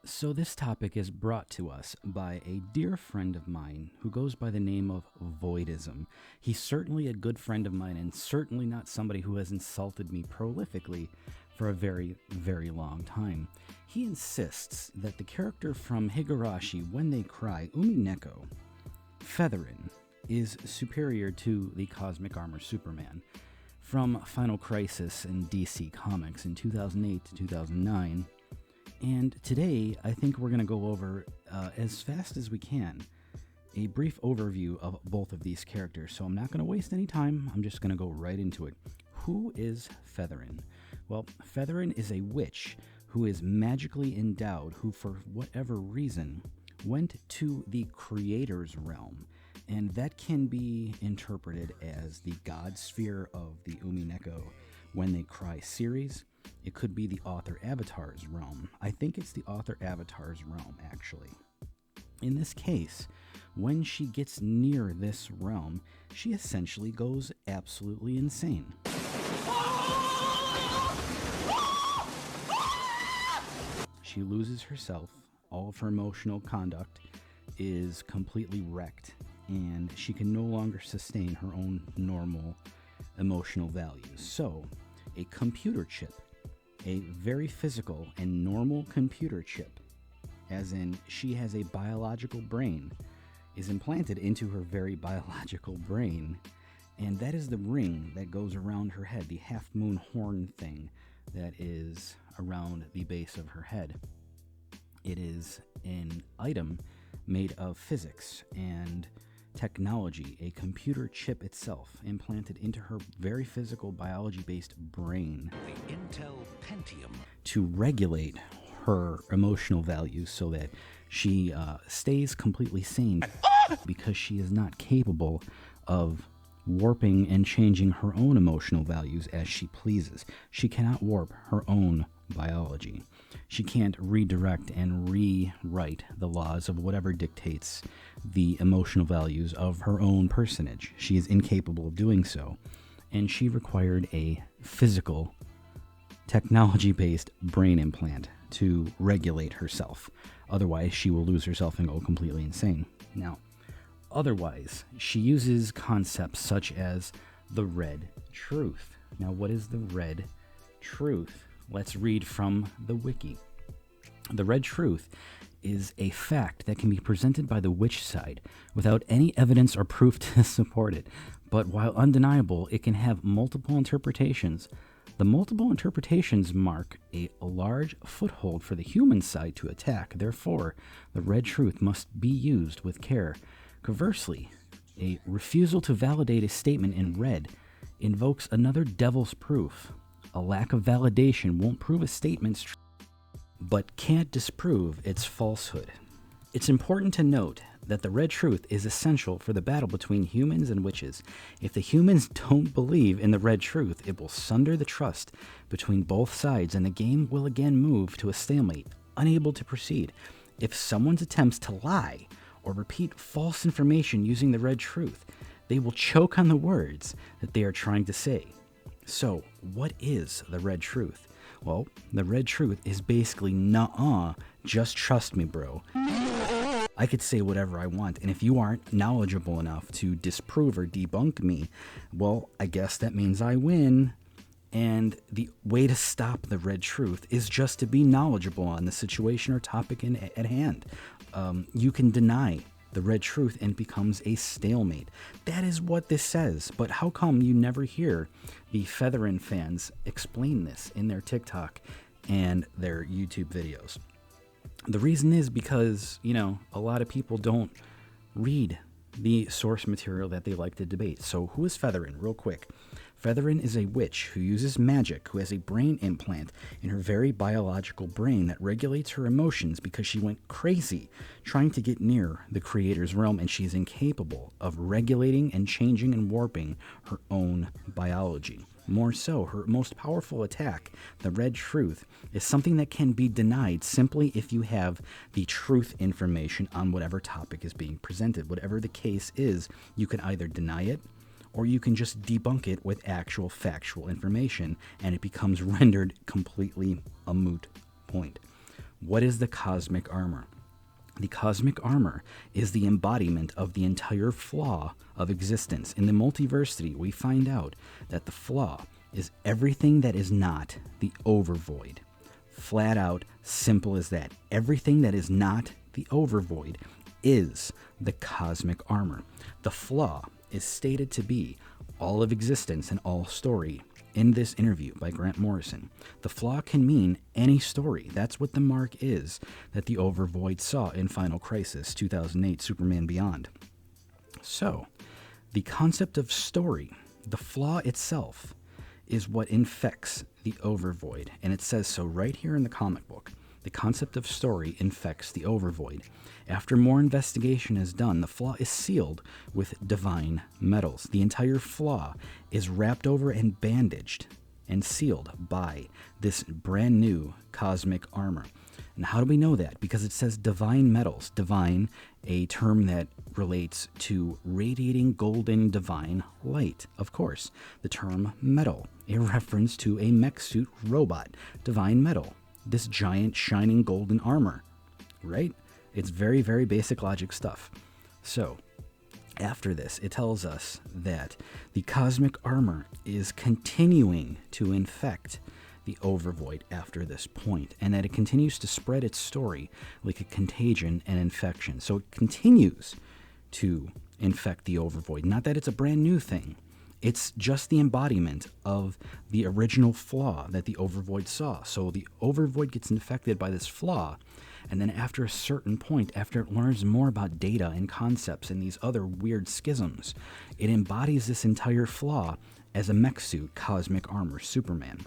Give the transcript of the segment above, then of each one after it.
So, this topic is brought to us by a dear friend of mine who goes by the name of Voidism. He's certainly a good friend of mine and certainly not somebody who has insulted me prolifically for a very, very long time. He insists that the character from Higurashi, When They Cry, Umineko, Featherine, is superior to the Cosmic Armor Superman from Final Crisis in DC Comics in 2008 to 2009. And today, I think we're going to go over, as fast as we can, a brief overview of both of these characters. So I'm not going to waste any time. I'm just going to go right into it. Who is Featherine? Well, Featherine is a witch who is magically endowed, who for whatever reason went to the creator's realm. And that can be interpreted as the god sphere of the Umineko When They Cry series. It could be the author Avatar's realm. I think it's the author Avatar's realm, actually. In this case, when she gets near this realm, she essentially goes absolutely insane. She loses herself. All of her emotional conduct is completely wrecked, and she can no longer sustain her own normal emotional values. So, a computer chip, a very physical and normal computer chip, as in she has a biological brain, is implanted into her very biological brain, and that is the ring that goes around her head, the half-moon horn thing that is around the base of her head. It is an item made of physics and technology, a computer chip itself implanted into her very physical biology-based brain, the Intel Pentium, to regulate her emotional values so that she stays completely sane, because she is not capable of warping and changing her own emotional values as she pleases. She cannot warp her own biology. She can't redirect and rewrite the laws of whatever dictates the emotional values of her own personage. She is incapable of doing so, and she required a physical, technology-based brain implant to regulate herself. Otherwise, she will lose herself and go completely insane. Now, otherwise, she uses concepts such as the red truth. Now, what is the red truth? Let's read from the wiki. The red truth is a fact that can be presented by the witch side without any evidence or proof to support it. But while undeniable, it can have multiple interpretations. The multiple interpretations mark a large foothold for the human side to attack. Therefore, the red truth must be used with care. Conversely, a refusal to validate a statement in red invokes another devil's proof. A lack of validation won't prove a statement's truth, but can't disprove its falsehood. It's important to note that the red truth is essential for the battle between humans and witches. If the humans don't believe in the red truth, it will sunder the trust between both sides, and the game will again move to a stalemate, unable to proceed. If someone attempts to lie or repeat false information using the red truth, they will choke on the words that they are trying to say. So, what is the red truth? Well, the red truth is basically, nuh-uh, just trust me, bro. I could say whatever I want, and if you aren't knowledgeable enough to disprove or debunk me, well, I guess that means I win. And the way to stop the red truth is just to be knowledgeable on the situation or topic at hand. You can deny the red truth and it becomes a stalemate. That is what this says. But how come you never hear the Featherine fans explain this in their TikTok and their YouTube videos? The reason is because, a lot of people don't read the source material that they like to debate. So who is Featherine? Real quick. Featherine is a witch who uses magic, who has a brain implant in her very biological brain that regulates her emotions because she went crazy trying to get near the creator's realm, and she is incapable of regulating and changing and warping her own biology. More so, her most powerful attack, the red truth, is something that can be denied simply if you have the truth information on whatever topic is being presented. Whatever the case is, you can either deny it, or you can just debunk it with actual factual information, and it becomes rendered completely a moot point. What is the cosmic armor? The cosmic armor is the embodiment of the entire flaw of existence. In the multiversity, we find out that the flaw is everything that is not the overvoid. Flat out, simple as that. Everything that is not the overvoid is the cosmic armor. The flaw is stated to be all of existence and all story. In this interview by Grant Morrison, the flaw can mean any story. That's what the mark is that the Overvoid saw in Final Crisis 2008 Superman Beyond. So, the concept of story, the flaw itself, is what infects the Overvoid. And it says so right here in the comic book. The concept of story infects the Overvoid. After more investigation is done, the flaw is sealed with divine metals. The entire flaw is wrapped over and bandaged and sealed by this brand new cosmic armor. And how do we know that? Because it says divine metals. Divine, a term that relates to radiating golden divine light. Of course, the term metal, a reference to a mech suit robot. Divine metal. This giant shining golden armor, right? It's very, very basic logic stuff. So, after this, it tells us that the cosmic armor is continuing to infect the Overvoid after this point, and that it continues to spread its story like a contagion and infection. So it continues to infect the Overvoid. Not that it's a brand new thing. It's just the embodiment of the original flaw that the Overvoid saw. So the Overvoid gets infected by this flaw, and then after a certain point, after it learns more about data and concepts and these other weird schisms, it embodies this entire flaw as a mech suit, cosmic armor, Superman.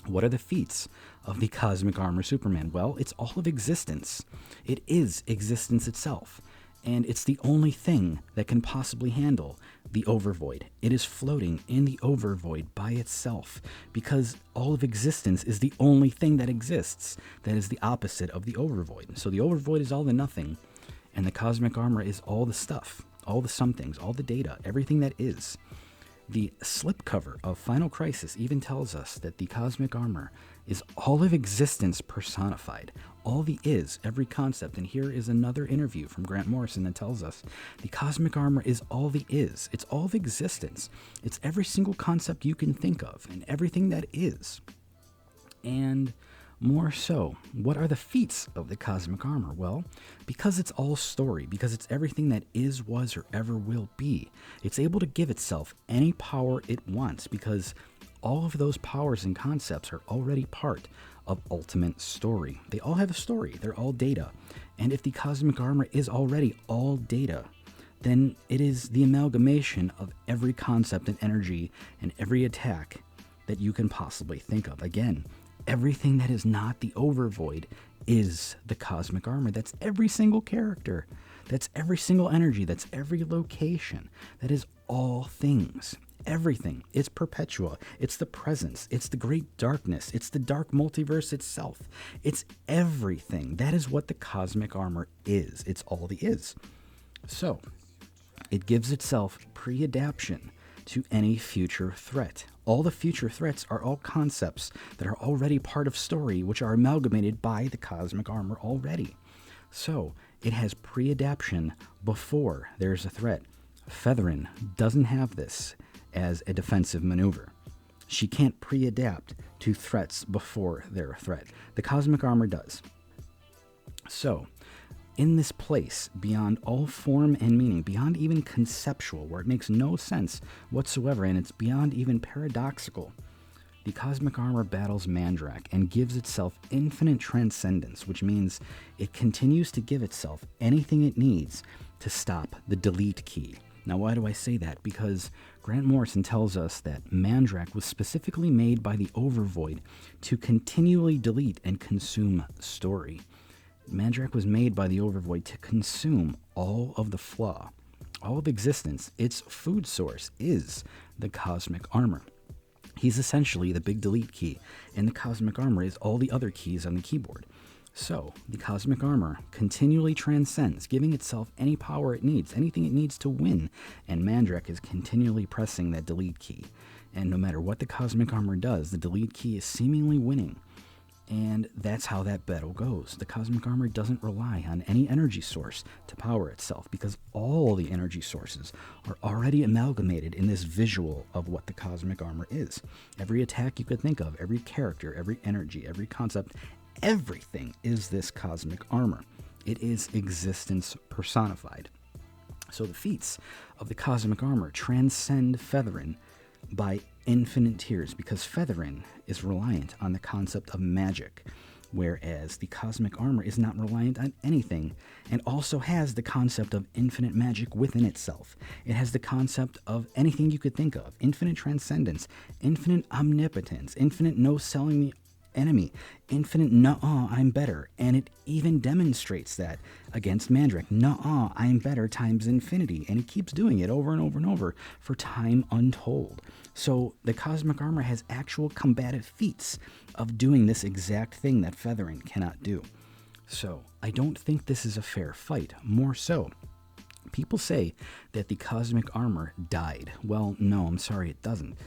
What are the feats of the cosmic armor Superman? Well, it's all of existence. It is existence itself. And it's the only thing that can possibly handle the Overvoid. It is floating in the Overvoid by itself because all of existence is the only thing that exists that is the opposite of the Overvoid. So the Overvoid is all the nothing, and the cosmic armor is all the stuff, all the somethings, all the data, everything that is. The slipcover of Final Crisis even tells us that the cosmic armor is all of existence personified. All the is, every concept. And here is another interview from Grant Morrison that tells us the cosmic armor is all the is. It's all of existence. It's every single concept you can think of and everything that is. And more so, what are the feats of the cosmic armor? Well, because it's all story, because it's everything that is, was, or ever will be, it's able to give itself any power it wants because all of those powers and concepts are already part of ultimate story. They all have a story. They're all data. And if the cosmic armor is already all data, then it is the amalgamation of every concept and energy and every attack that you can possibly think of. Again, everything that is not the Overvoid is the cosmic armor. That's every single character. That's every single energy. That's every location. That is all things. Everything. It's Perpetua. It's the presence. It's the great darkness. It's the dark multiverse itself. It's everything. That is what the cosmic armor is. It's all the is. So, it gives itself pre-adaption to any future threat. All the future threats are all concepts that are already part of story, which are amalgamated by the cosmic armor already. So, it has pre-adaption before there's a threat. Featherine doesn't have this as a defensive maneuver. She can't pre-adapt to threats before they're a threat. The cosmic armor does. So, in this place, beyond all form and meaning, beyond even conceptual, where it makes no sense whatsoever, and it's beyond even paradoxical, the cosmic armor battles Mandrak and gives itself infinite transcendence, which means it continues to give itself anything it needs to stop the delete key. Now, why do I say that? Because Grant Morrison tells us that Mandrak was specifically made by the Overvoid to continually delete and consume story. Mandrak was made by the Overvoid to consume all of the flaw, all of existence. Its food source is the cosmic armor. He's essentially the big delete key, and the cosmic armor is all the other keys on the keyboard. So, the cosmic armor continually transcends, giving itself any power it needs, anything it needs to win, and Mandrak is continually pressing that delete key. And no matter what the cosmic armor does, the delete key is seemingly winning. And that's how that battle goes. The cosmic armor doesn't rely on any energy source to power itself, because all the energy sources are already amalgamated in this visual of what the cosmic armor is. Every attack you could think of, every character, every energy, every concept, everything is this cosmic armor. It is existence personified. So the feats of the cosmic armor transcend Featherine by infinite tiers, because Featherine is reliant on the concept of magic, whereas the cosmic armor is not reliant on anything and also has the concept of infinite magic within itself. It has the concept of anything you could think of: infinite transcendence, infinite omnipotence, infinite no selling the enemy, infinite nuh-uh, I'm better. And it even demonstrates that against Mandrake. Nuh-uh, I'm better times infinity. And he keeps doing it over and over and over for time untold. So the cosmic armor has actual combative feats of doing this exact thing that Featherine cannot do. So I don't think this is a fair fight. More so, people say that the cosmic armor died. Well, no, I'm sorry, it doesn't.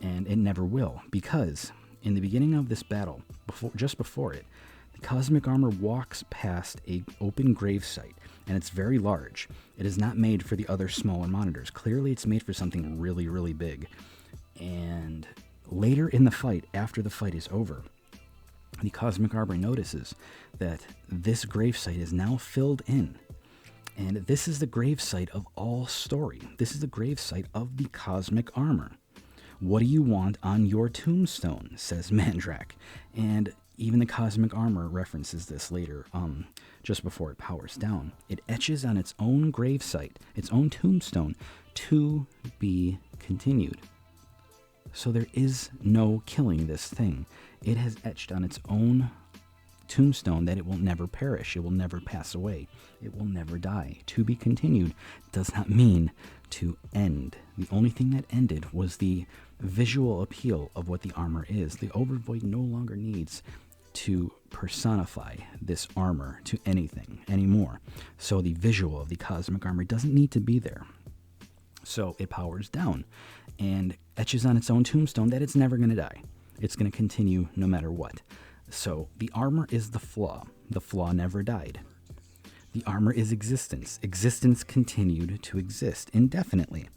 And it never will, because in the beginning of this battle, just before it, the cosmic armor walks past an open gravesite, and it's very large. It is not made for the other smaller monitors. Clearly, it's made for something really, really big. And later in the fight, after the fight is over, the cosmic armor notices that this gravesite is now filled in. And this is the gravesite of all story. This is the gravesite of the cosmic armor. What do you want on your tombstone, says Mandrake. And even the cosmic armor references this later, just before it powers down. It etches on its own gravesite, its own tombstone, to be continued. So there is no killing this thing. It has etched on its own tombstone that it will never perish, it will never pass away, it will never die. To be continued does not mean to end. The only thing that ended was the visual appeal of what the armor is. The Overvoid no longer needs to personify this armor to anything anymore. So the visual of the cosmic armor doesn't need to be there. So it powers down and etches on its own tombstone that it's never going to die. It's going to continue no matter what. So the armor is the flaw. The flaw never died. The armor is existence. Existence continued to exist indefinitely.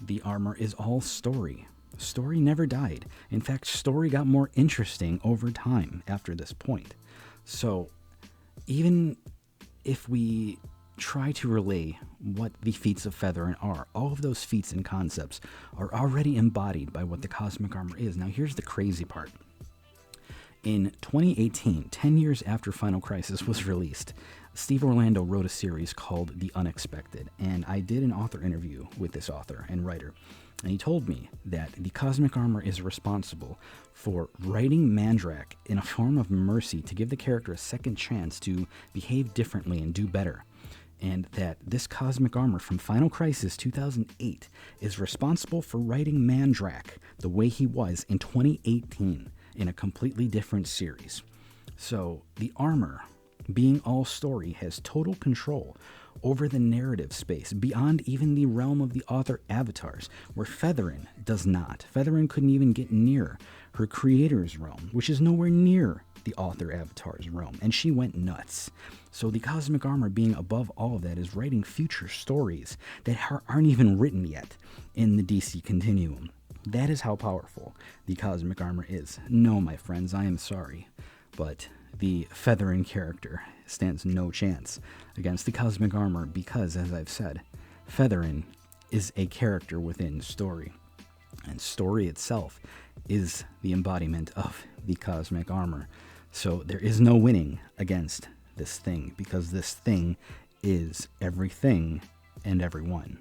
The armor is all story. Story never died. In fact, story got more interesting over time after this point. So even if we try to relay what the feats of Featherine are, all of those feats and concepts are already embodied by what the cosmic armor is. Now here's the crazy part. In 2018, 10 years after Final Crisis was released, Steve Orlando wrote a series called The Unexpected, and I did an author interview with this author and writer, and he told me that the cosmic armor is responsible for writing Mandrake in a form of mercy to give the character a second chance to behave differently and do better, and that this cosmic armor from Final Crisis 2008 is responsible for writing Mandrake the way he was in 2018 in a completely different series. So the armor, being all story, has total control over the narrative space beyond even the realm of the author avatars, where Featherine does not. Featherine couldn't even get near her creator's realm, which is nowhere near the author avatar's realm, and she went nuts. So the cosmic armor, being above all of that, is writing future stories that aren't even written yet in the DC continuum. That is how powerful the cosmic armor is. No, my friends, I am sorry, but the Featherine character stands no chance against the cosmic armor because, as I've said, Featherine is a character within story, and story itself is the embodiment of the cosmic armor. So there is no winning against this thing, because this thing is everything and everyone.